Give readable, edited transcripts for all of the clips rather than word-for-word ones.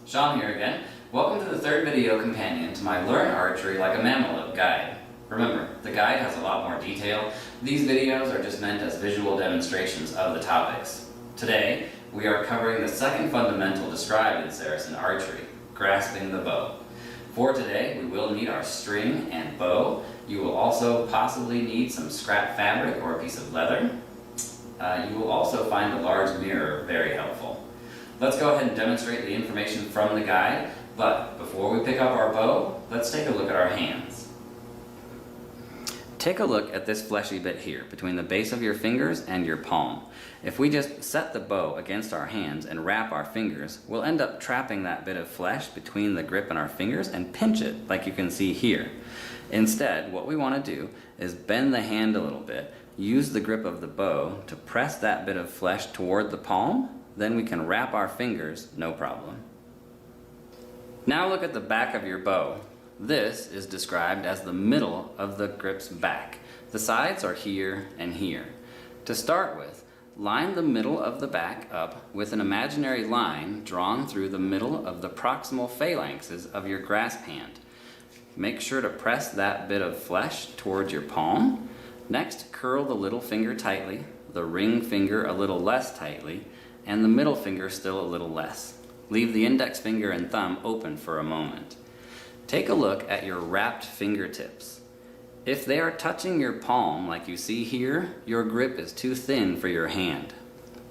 Sean here again. Welcome to the third video companion to my Learn Archery Like a Mameluke guide. Remember, the guide has a lot more detail. These videos are just meant as visual demonstrations of the topics. Today, we are covering the second fundamental described in Saracen archery, grasping the bow. For today, we will need our string and bow. You will also possibly need some scrap fabric or a piece of leather. You will also find a large mirror very helpful. Let's go ahead and demonstrate the information from the guide, but before we pick up our bow, let's take a look at our hands. Take a look at this fleshy bit here, between the base of your fingers and your palm. If we just set the bow against our hands and wrap our fingers, we'll end up trapping that bit of flesh between the grip and our fingers and pinch it, like you can see here. Instead, what we want to do is bend the hand a little bit, use the grip of the bow to press that bit of flesh toward the palm, then we can wrap our fingers, no problem. Now look at the back of your bow. This is described as the middle of the grip's back. The sides are here and here. To start with, line the middle of the back up with an imaginary line drawn through the middle of the proximal phalanxes of your grasp hand. Make sure to press that bit of flesh towards your palm. Next, curl the little finger tightly, the ring finger a little less tightly, and the middle finger still a little less. Leave the index finger and thumb open for a moment. Take a look at your wrapped fingertips. If they are touching your palm like you see here, your grip is too thin for your hand.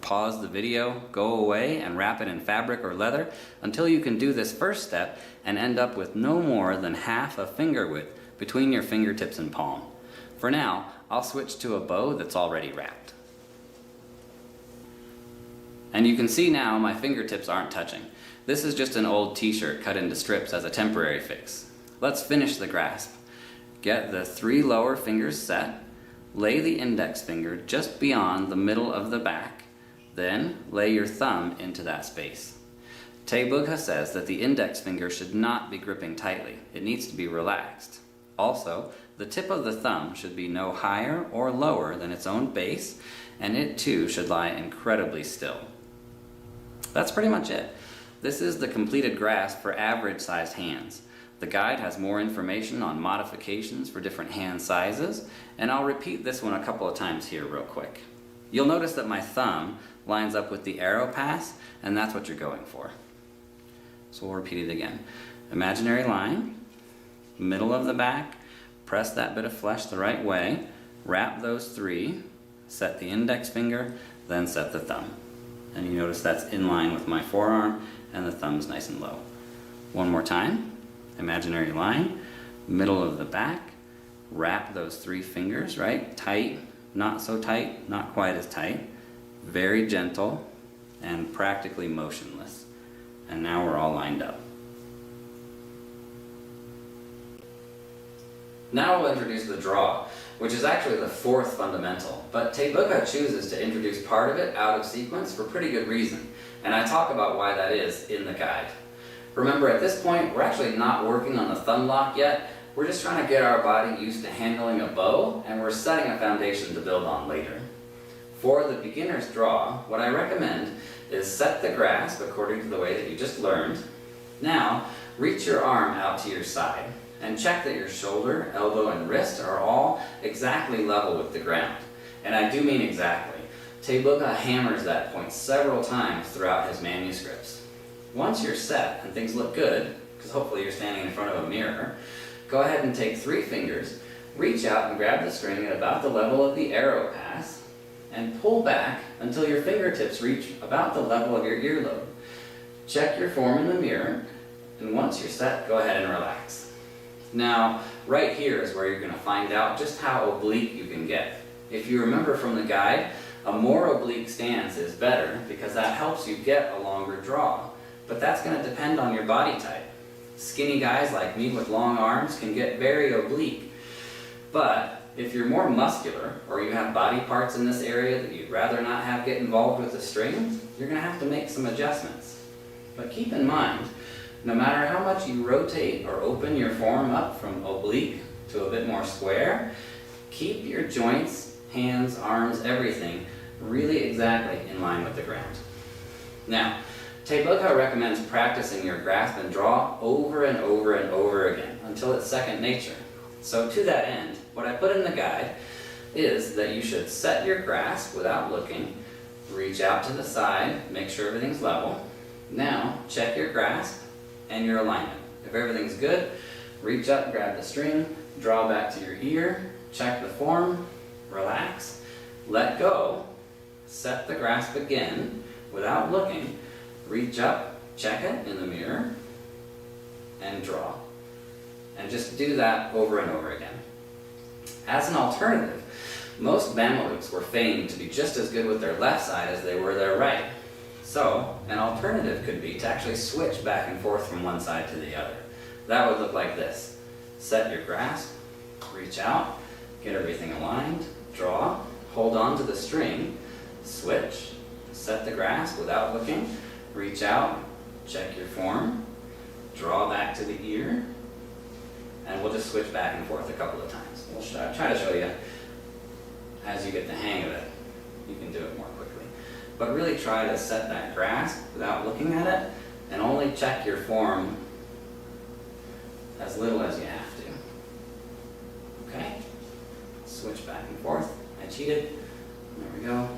Pause the video, go away, and wrap it in fabric or leather until you can do this first step and end up with no more than half a finger width between your fingertips and palm. For now, I'll switch to a bow that's already wrapped. And you can see now my fingertips aren't touching. This is just an old t-shirt cut into strips as a temporary fix. Let's finish the grasp. Get the 3 lower fingers set, lay the index finger just beyond the middle of the back, then lay your thumb into that space. Tepat says that the index finger should not be gripping tightly. It needs to be relaxed. Also, the tip of the thumb should be no higher or lower than its own base, and it too should lie incredibly still. That's pretty much it. This is the completed grasp for average-sized hands. The guide has more information on modifications for different hand sizes, and I'll repeat this one a couple of times here real quick. You'll notice that my thumb lines up with the arrow pass, and that's what you're going for. So we'll repeat it again. Imaginary line, middle of the back, press that bit of flesh the right way, wrap those 3, set the index finger, then set the thumb. And you notice that's in line with my forearm and the thumb's nice and low. One more time. Imaginary line, middle of the back, wrap those 3 fingers, right? Tight, not so tight, not quite as tight, very gentle, and practically motionless. And now we're all lined up. Now we'll introduce the draw, which is actually the 4th fundamental, but Tepat chooses to introduce part of it out of sequence for pretty good reason, and I talk about why that is in the guide. Remember, at this point, we're actually not working on the thumb lock yet. We're just trying to get our body used to handling a bow, and we're setting a foundation to build on later. For the beginner's draw, what I recommend is set the grasp according to the way that you just learned. Now, reach your arm out to your side, and check that your shoulder, elbow, and wrist are all exactly level with the ground. And I do mean exactly. Tepat hammers that point several times throughout his manuscripts. Once you're set and things look good, because hopefully you're standing in front of a mirror, go ahead and take 3 fingers, reach out and grab the string at about the level of the arrow pass, and pull back until your fingertips reach about the level of your earlobe. Check your form in the mirror, and once you're set, go ahead and relax. Now, right here is where you're going to find out just how oblique you can get. If you remember from the guide, a more oblique stance is better because that helps you get a longer draw. But that's going to depend on your body type. Skinny guys like me with long arms can get very oblique. But if you're more muscular, or you have body parts in this area that you'd rather not have get involved with the string, you're going to have to make some adjustments. But keep in mind, no matter how much you rotate or open your form up from oblique to a bit more square, keep your joints, hands, arms, everything really exactly in line with the ground. Now, Tate Bookhouse recommends practicing your grasp and draw over and over and over again until it's second nature. So to that end, what I put in the guide is that you should set your grasp without looking, reach out to the side, make sure everything's level. Now check your grasp and your alignment. If everything's good, reach up, grab the string, draw back to your ear, check the form, relax, let go, set the grasp again without looking, reach up, check it in the mirror, and draw. And just do that over and over again. As an alternative, most Mamelukes were famed to be just as good with their left side as they were their right. So, an alternative could be to actually switch back and forth from one side to the other. That would look like this. Set your grasp, reach out, get everything aligned, draw, hold on to the string, switch, set the grasp without looking, reach out, check your form, draw back to the ear, and we'll just switch back and forth a couple of times. We'll try to show you as you get the hang of it. You can do it more quickly. But really try to set that grasp without looking at it, and only check your form as little as you have to. Okay? Switch back and forth. I cheated. There we go.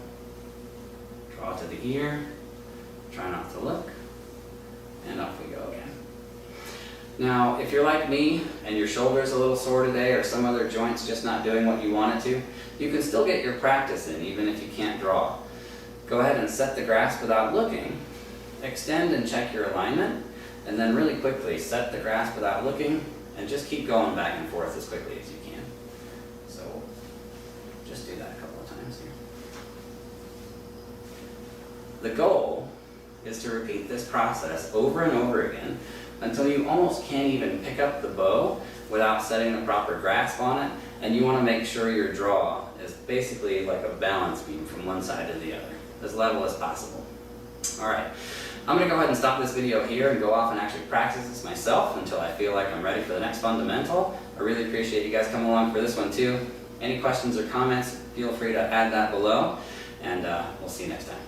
Draw to the ear. Try not to look. And off we go again. Now, if you're like me and your shoulder's a little sore today or some other joint's just not doing what you want it to, you can still get your practice in even if you can't draw. Go ahead and set the grasp without looking, extend and check your alignment, and then really quickly set the grasp without looking and just keep going back and forth as quickly as you can. So just do that a couple of times here. The goal is to repeat this process over and over again until you almost can't even pick up the bow without setting the proper grasp on it, and you want to make sure your draw is basically like a balance beam from one side to the other, as level as possible. Alright, I'm going to go ahead and stop this video here and go off and actually practice this myself until I feel like I'm ready for the next fundamental. I really appreciate you guys coming along for this one too. Any questions or comments, feel free to add that below, and we'll see you next time.